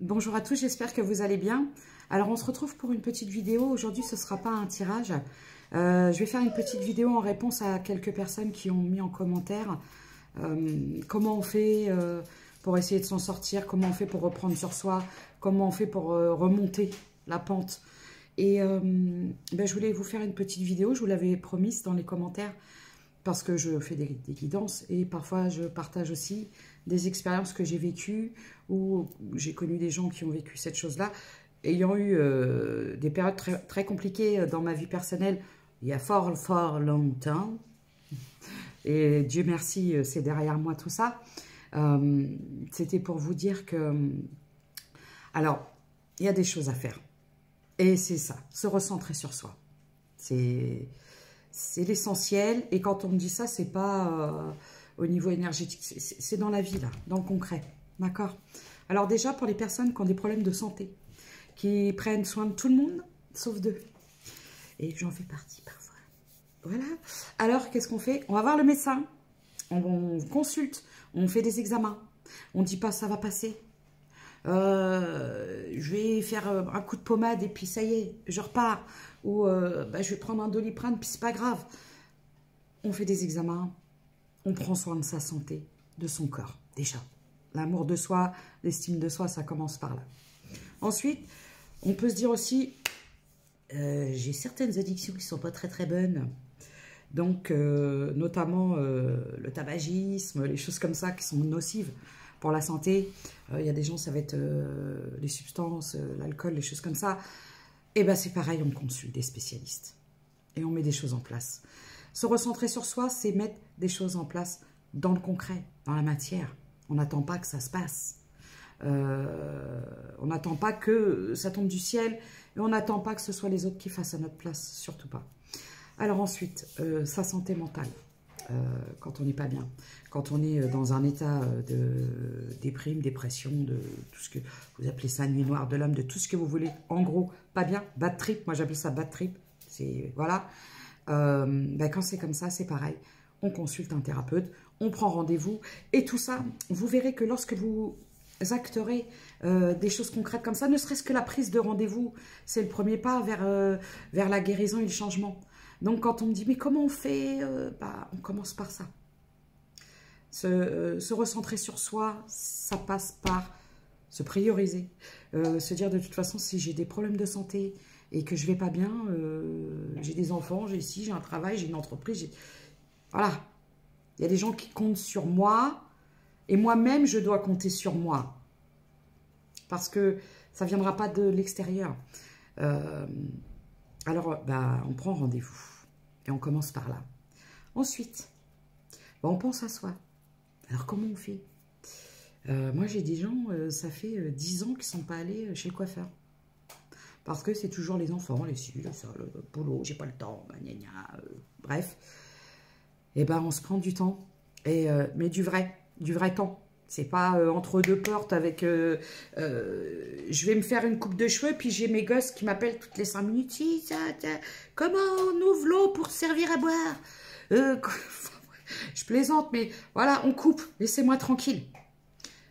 Bonjour à tous, j'espère que vous allez bien. Alors on se retrouve pour une petite vidéo. Aujourd'hui ce ne sera pas un tirage. Je vais faire une petite vidéo en réponse à quelques personnes qui ont mis en commentaire comment on fait pour essayer de s'en sortir, comment on fait pour reprendre sur soi, comment on fait pour remonter la pente. Et je voulais vous faire une petite vidéo, je vous l'avais promise dans les commentaires, parce que je fais des guidances et parfois je partage aussi des expériences que j'ai vécues ou j'ai connu des gens qui ont vécu cette chose-là, ayant eu des périodes très compliquées dans ma vie personnelle il y a fort longtemps. Et Dieu merci, c'est derrière moi tout ça. C'était pour vous dire que... Alors, il y a des choses à faire. Et c'est ça, se recentrer sur soi. C'est l'essentiel. Et quand on me dit ça, c'est pas au niveau énergétique, c'est dans la vie, là, dans le concret. D'accord? Alors déjà, pour les personnes qui ont des problèmes de santé, qui prennent soin de tout le monde, sauf d'eux. Et j'en fais partie parfois. Voilà. Alors, qu'est-ce qu'on fait? On va voir le médecin. On consulte. On fait des examens. On ne dit pas ça va passer. Je vais faire un coup de pommade et puis ça y est, je repars. Ou je vais prendre un Doliprane puis c'est pas grave. On fait des examens, on prend soin de sa santé, de son corps, déjà. L'amour de soi, l'estime de soi, ça commence par là. Ensuite, on peut se dire aussi, j'ai certaines addictions qui ne sont pas très bonnes. Donc, notamment le tabagisme, les choses comme ça qui sont nocives pour la santé. Il y a des gens, ça va être les substances, l'alcool, les choses comme ça. Et bien, c'est pareil, on consulte des spécialistes. Et on met des choses en place. Se recentrer sur soi, c'est mettre des choses en place dans le concret, dans la matière. On n'attend pas que ça se passe. On n'attend pas que ça tombe du ciel. Et on n'attend pas que ce soit les autres qui fassent à notre place, surtout pas. Alors ensuite, sa santé mentale. Quand on n'est pas bien, quand on est dans un état de déprime, dépression, de tout ce que vous appelez ça, nuit noire de l'homme, de tout ce que vous voulez, en gros, pas bien, bad trip, moi j'appelle ça bad trip, c'est, voilà, quand c'est comme ça, c'est pareil, on consulte un thérapeute, on prend rendez-vous, et tout ça, vous verrez que lorsque vous acterez des choses concrètes comme ça, ne serait-ce que la prise de rendez-vous, c'est le premier pas vers la guérison et le changement. Donc, quand on me dit, mais comment on fait? On commence par ça. Se recentrer sur soi, ça passe par se prioriser. Se dire, de toute façon, si j'ai des problèmes de santé et que je ne vais pas bien, j'ai des enfants, j'ai un travail, j'ai une entreprise. Voilà. Il y a des gens qui comptent sur moi et moi-même, je dois compter sur moi. Parce que ça ne viendra pas de l'extérieur. Alors, on prend rendez-vous et on commence par là. Ensuite, on pense à soi. Alors, comment on fait? Moi, j'ai des gens, ça fait 10 ans qu'ils ne sont pas allés chez le coiffeur. Parce que c'est toujours les enfants, les filles, le boulot, j'ai pas le temps, bref. Et on se prend du temps, mais du vrai temps. C'est pas entre deux portes avec... je vais me faire une coupe de cheveux, puis j'ai mes gosses qui m'appellent toutes les 5 minutes. Si, comment on ouvre l'eau pour servir à boire? Je plaisante, mais voilà, on coupe. Laissez-moi tranquille.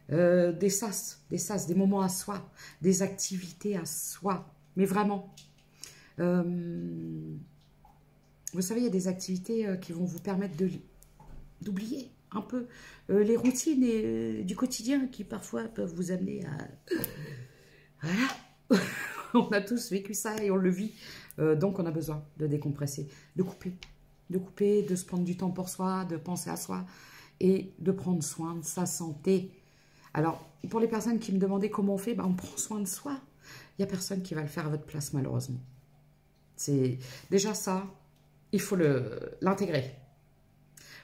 Des sas, des moments à soi, des activités à soi. Mais vraiment. Vous savez, il y a des activités qui vont vous permettre d'oublier un peu les routines du quotidien qui parfois peuvent vous amener à... Voilà. On a tous vécu ça et on le vit. Donc on a besoin de décompresser, de couper, de se prendre du temps pour soi, de penser à soi et de prendre soin de sa santé. Alors, pour les personnes qui me demandaient comment on fait, on prend soin de soi. Il n'y a personne qui va le faire à votre place, malheureusement. C'est déjà ça, il faut l'intégrer.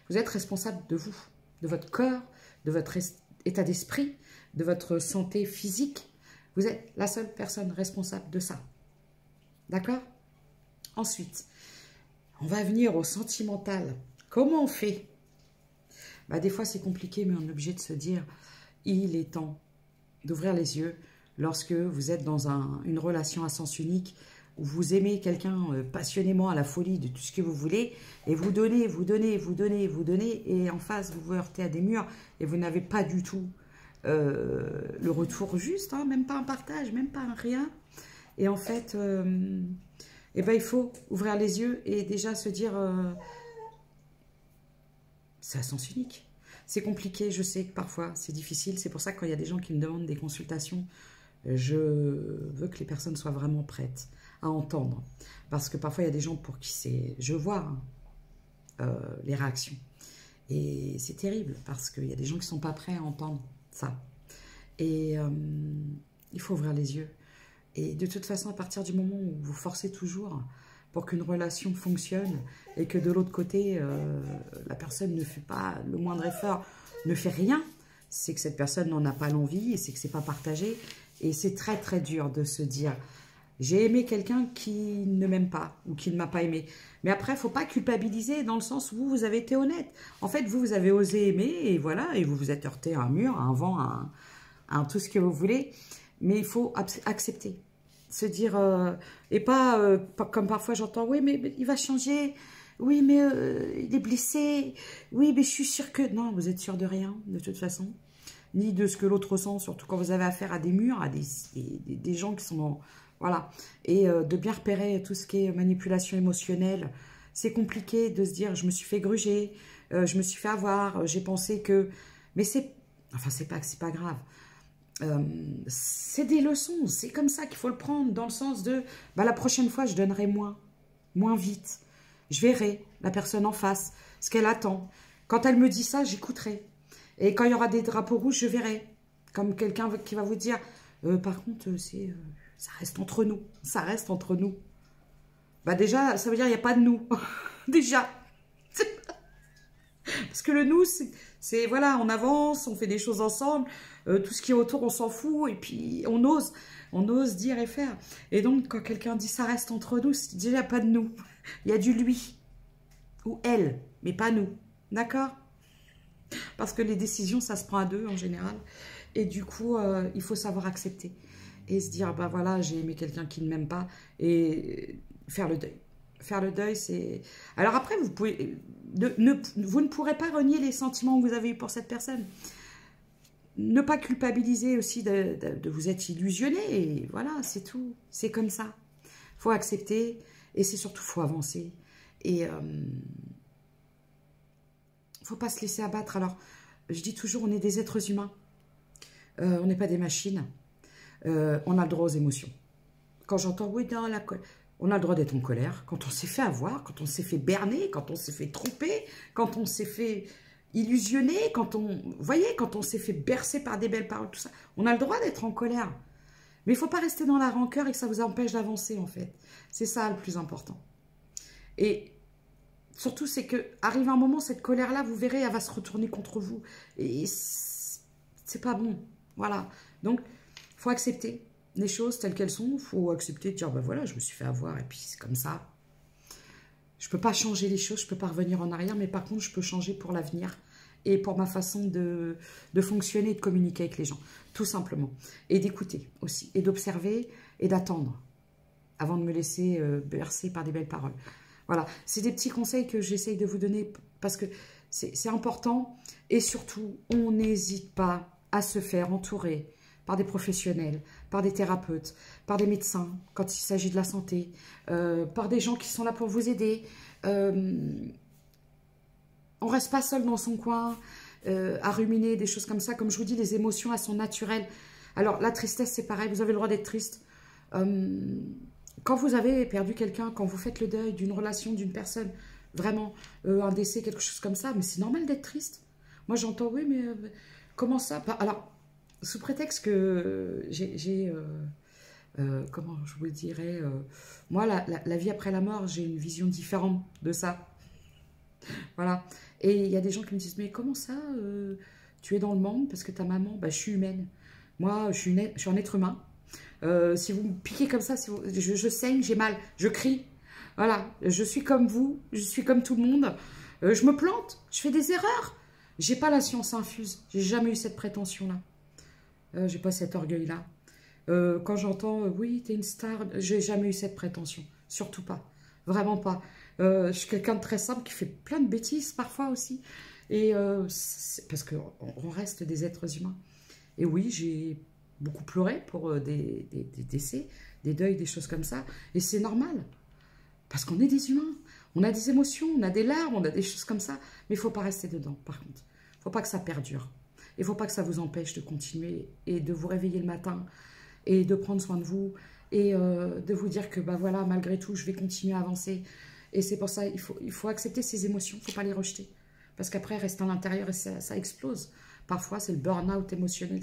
Vous êtes responsable de vous, de votre corps, de votre état d'esprit, de votre santé physique. Vous êtes la seule personne responsable de ça. D'accord? Ensuite, on va venir au sentimental. Comment on fait? Des fois, c'est compliqué, mais on est obligé de se dire, il est temps d'ouvrir les yeux lorsque vous êtes dans une relation à sens unique, où vous aimez quelqu'un passionnément à la folie de tout ce que vous voulez, et vous donnez, et en face, vous vous heurtez à des murs, et vous n'avez pas du tout le retour juste, hein, même pas un partage, même pas un rien. Et en fait, eh ben, il faut ouvrir les yeux et déjà se dire, c'est à sens unique. C'est compliqué, je sais que parfois c'est difficile. C'est pour ça que quand il y a des gens qui me demandent des consultations, je veux que les personnes soient vraiment prêtes à entendre. Parce que parfois il y a des gens pour qui c'est... Je vois les réactions. Et c'est terrible parce qu'il y a des gens qui ne sont pas prêts à entendre ça. Et il faut ouvrir les yeux. Et de toute façon, à partir du moment où vous forcez toujours pour qu'une relation fonctionne et que de l'autre côté, la personne ne fait pas le moindre effort, ne fait rien, c'est que cette personne n'en a pas l'envie et c'est que c'est pas partagé. Et c'est très très dur de se dire j'ai aimé quelqu'un qui ne m'aime pas ou qui ne m'a pas aimé. Mais après, il ne faut pas culpabiliser dans le sens où vous avez été honnête. En fait, vous avez osé aimer et voilà, et vous vous êtes heurté à un mur, à un vent, à tout ce que vous voulez. Mais il faut accepter. Se dire, et pas comme parfois j'entends, oui, mais il va changer, oui, mais il est blessé, oui, mais je suis sûre que... Non, vous êtes sûr de rien, de toute façon, ni de ce que l'autre ressent, surtout quand vous avez affaire à des murs, à des gens qui sont... Voilà, et de bien repérer tout ce qui est manipulation émotionnelle. C'est compliqué de se dire, je me suis fait gruger, je me suis fait avoir, j'ai pensé que... Mais c'est... Enfin, c'est pas grave. C'est des leçons, c'est comme ça qu'il faut le prendre, dans le sens de, bah, la prochaine fois, je donnerai moins vite. Je verrai la personne en face, ce qu'elle attend. Quand elle me dit ça, j'écouterai. Et quand il y aura des drapeaux rouges, je verrai. Comme quelqu'un qui va vous dire, par contre, ça reste entre nous, ça reste entre nous. Bah déjà, ça veut dire qu'il n'y a pas de nous, déjà. Parce que le nous, c'est voilà, on avance, on fait des choses ensemble, tout ce qui est autour, on s'en fout, et puis on ose dire et faire. Et donc, quand quelqu'un dit ça reste entre nous, c'est déjà pas de nous. Il y a du lui, ou elle, mais pas nous. D'accord? Parce que les décisions, ça se prend à deux en général. Et du coup, il faut savoir accepter. Et se dire, bah voilà, j'ai aimé quelqu'un qui ne m'aime pas, et faire le deuil. Faire le deuil, c'est... Alors après, vous ne pourrez pas renier les sentiments que vous avez eus pour cette personne. Ne pas culpabiliser aussi de vous être illusionné. Et voilà, c'est tout. C'est comme ça. Il faut accepter. Et c'est surtout, il faut avancer. Et il ne faut pas se laisser abattre. Alors, je dis toujours, on est des êtres humains. On n'est pas des machines. On a le droit aux émotions. Quand j'entends, oui, dans la colère... On a le droit d'être en colère quand on s'est fait avoir, quand on s'est fait berner, quand on s'est fait tromper, quand on s'est fait illusionner, quand on... Vous voyez, quand on s'est fait bercer par des belles paroles, tout ça. On a le droit d'être en colère. Mais il ne faut pas rester dans la rancœur et que ça vous empêche d'avancer, en fait. C'est ça le plus important. Et surtout, c'est que arrive un moment, cette colère-là, vous verrez, elle va se retourner contre vous. Et c'est pas bon. Voilà. Donc, il faut accepter les choses telles qu'elles sont. Il faut accepter de dire, ben voilà, je me suis fait avoir et puis c'est comme ça. Je ne peux pas changer les choses, je ne peux pas revenir en arrière, mais par contre, je peux changer pour l'avenir et pour ma façon de fonctionner et de communiquer avec les gens, tout simplement. Et d'écouter aussi, et d'observer et d'attendre avant de me laisser bercer par des belles paroles. Voilà, c'est des petits conseils que j'essaye de vous donner parce que c'est important. Et surtout, on n'hésite pas à se faire entourer par des professionnels, par des thérapeutes, par des médecins, quand il s'agit de la santé, par des gens qui sont là pour vous aider. On ne reste pas seul dans son coin à ruminer des choses comme ça. Comme je vous dis, les émotions, elles sont naturelles. Alors, la tristesse, c'est pareil, vous avez le droit d'être triste. Quand vous avez perdu quelqu'un, quand vous faites le deuil d'une relation, d'une personne, vraiment, un décès, quelque chose comme ça, mais c'est normal d'être triste. Moi, j'entends, oui, mais comment ça? Alors, sous prétexte que j'ai comment je vous dirais, moi, la vie après la mort, j'ai une vision différente de ça. Voilà. Et il y a des gens qui me disent, mais comment ça, tu es dans le monde parce que ta maman, bah, je suis humaine. Moi, je suis un être humain. Si vous me piquez comme ça, si je saigne, j'ai mal, je crie. Voilà, je suis comme vous, je suis comme tout le monde. Je me plante, je fais des erreurs. J'ai pas la science infuse, j'ai jamais eu cette prétention-là. J'ai pas cet orgueil-là. Quand j'entends, oui, t'es une star, j'ai jamais eu cette prétention. Surtout pas. Vraiment pas. Je suis quelqu'un de très simple qui fait plein de bêtises parfois aussi. Et parce qu'on reste des êtres humains. Et oui, j'ai beaucoup pleuré pour des décès, des deuils, des choses comme ça. Et c'est normal, parce qu'on est des humains. On a des émotions, on a des larmes, on a des choses comme ça. Mais il ne faut pas rester dedans, par contre. Il ne faut pas que ça perdure. Il ne faut pas que ça vous empêche de continuer et de vous réveiller le matin et de prendre soin de vous et de vous dire que, bah voilà, malgré tout, je vais continuer à avancer. Et c'est pour ça, il faut accepter ces émotions, il ne faut pas les rejeter. Parce qu'après, elles restent à l'intérieur et ça explose. Parfois, c'est le burn-out émotionnel.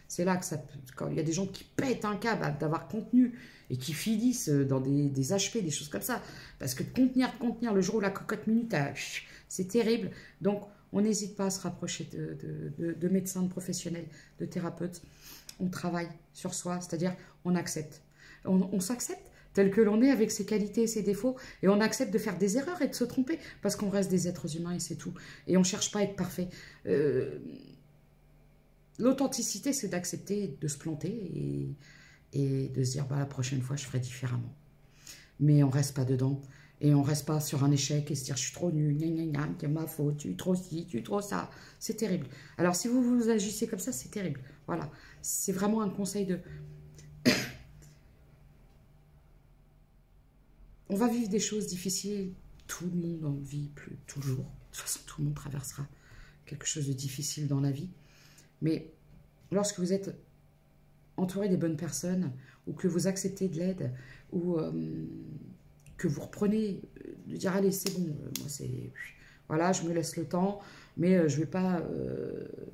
C'est là que ça peut... Quand il y a des gens qui pètent un câble d'avoir contenu et qui finissent dans des HP, des choses comme ça. Parce que de contenir, le jour où la cocotte minute, c'est terrible. Donc, on n'hésite pas à se rapprocher de médecins, de professionnels, de thérapeutes. On travaille sur soi, c'est-à-dire on accepte. On s'accepte tel que l'on est avec ses qualités et ses défauts. Et on accepte de faire des erreurs et de se tromper. Parce qu'on reste des êtres humains et c'est tout. Et on ne cherche pas à être parfait. L'authenticité, c'est d'accepter de se planter et de se dire, bah, la prochaine fois, je ferai différemment. Mais on ne reste pas dedans. Et on ne reste pas sur un échec et se dire, je suis trop nul, c'est ma faute, tu es trop ci, tu es trop ça. C'est terrible. Alors, si vous agissez comme ça, c'est terrible. Voilà. C'est vraiment un conseil de... On va vivre des choses difficiles. Tout le monde en vit plus toujours. De toute façon, tout le monde traversera quelque chose de difficile dans la vie. Mais lorsque vous êtes entouré des bonnes personnes, ou que vous acceptez de l'aide, ou que vous reprenez, de dire, allez, c'est bon, moi c'est... Voilà, je me laisse le temps, mais je ne vais pas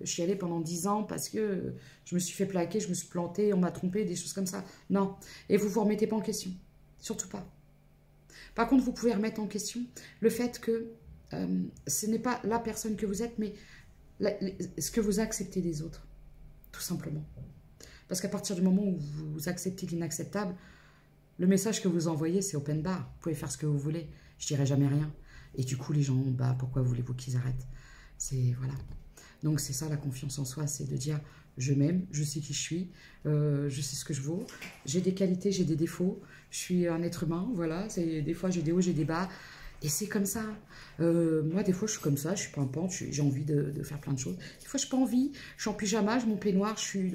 chialer pendant 10 ans parce que je me suis fait plaquer, je me suis plantée, on m'a trompé, des choses comme ça. Non. Et vous ne vous remettez pas en question. Surtout pas. Par contre, vous pouvez remettre en question le fait que ce n'est pas la personne que vous êtes, mais ce que vous acceptez des autres, tout simplement. Parce qu'à partir du moment où vous acceptez l'inacceptable, le message que vous envoyez, c'est open bar. Vous pouvez faire ce que vous voulez. Je dirai jamais rien. Et du coup, les gens, bah, pourquoi voulez-vous qu'ils arrêtent? C'est, voilà. Donc, c'est ça, la confiance en soi, c'est de dire, je m'aime, je sais qui je suis, je sais ce que je vaux, j'ai des qualités, j'ai des défauts, je suis un être humain, voilà. Des fois, j'ai des hauts, j'ai des bas. Et c'est comme ça. Moi, des fois, je suis comme ça, je suis pimpante, j'ai envie de faire plein de choses. Des fois, je n'ai pas envie, je suis en pyjama, je mon peignoir, je suis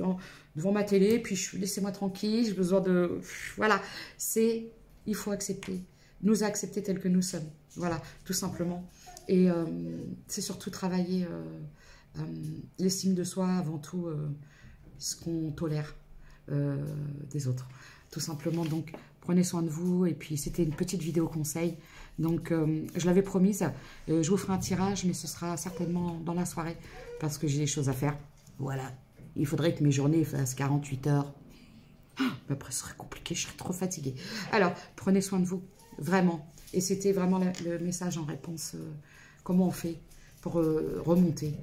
devant ma télé, puis laissez-moi tranquille, j'ai besoin de... Voilà, il faut accepter, nous accepter tels que nous sommes. Voilà, tout simplement. Et c'est surtout travailler l'estime de soi, avant tout, ce qu'on tolère des autres. Tout simplement, donc, prenez soin de vous. Et puis, c'était une petite vidéo conseil. Donc, je l'avais promise. Je vous ferai un tirage, mais ce sera certainement dans la soirée, parce que j'ai des choses à faire. Voilà. Il faudrait que mes journées fassent 48 heures. Mais après, ce serait compliqué, je serais trop fatiguée. Alors, prenez soin de vous, vraiment. Et c'était vraiment le message en réponse. Comment on fait pour remonter?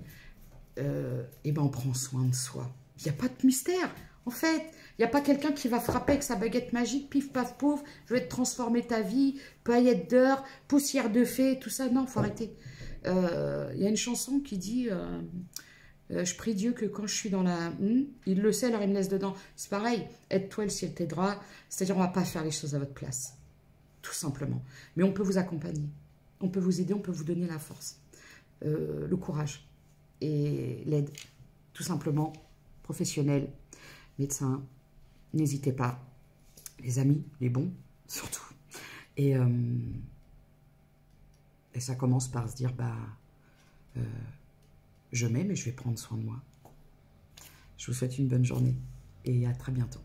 Et ben, on prend soin de soi. Il n'y a pas de mystère. En fait, il n'y a pas quelqu'un qui va frapper avec sa baguette magique, pif, paf, pouf, je vais te transformer ta vie, paillettes d'or, poussière de fée, tout ça. Non, il faut arrêter. Il y a une chanson qui dit je prie Dieu que quand je suis dans la... il le sait, alors il me laisse dedans. C'est pareil, aide-toi, le ciel t'aidera. C'est-à-dire, on ne va pas faire les choses à votre place. Tout simplement. Mais on peut vous accompagner. On peut vous aider, on peut vous donner la force, le courage et l'aide. Tout simplement, professionnel, médecin, n'hésitez pas. Les amis, les bons, surtout. Et ça commence par se dire, bah, je m'aime et je vais prendre soin de moi. Je vous souhaite une bonne journée et à très bientôt.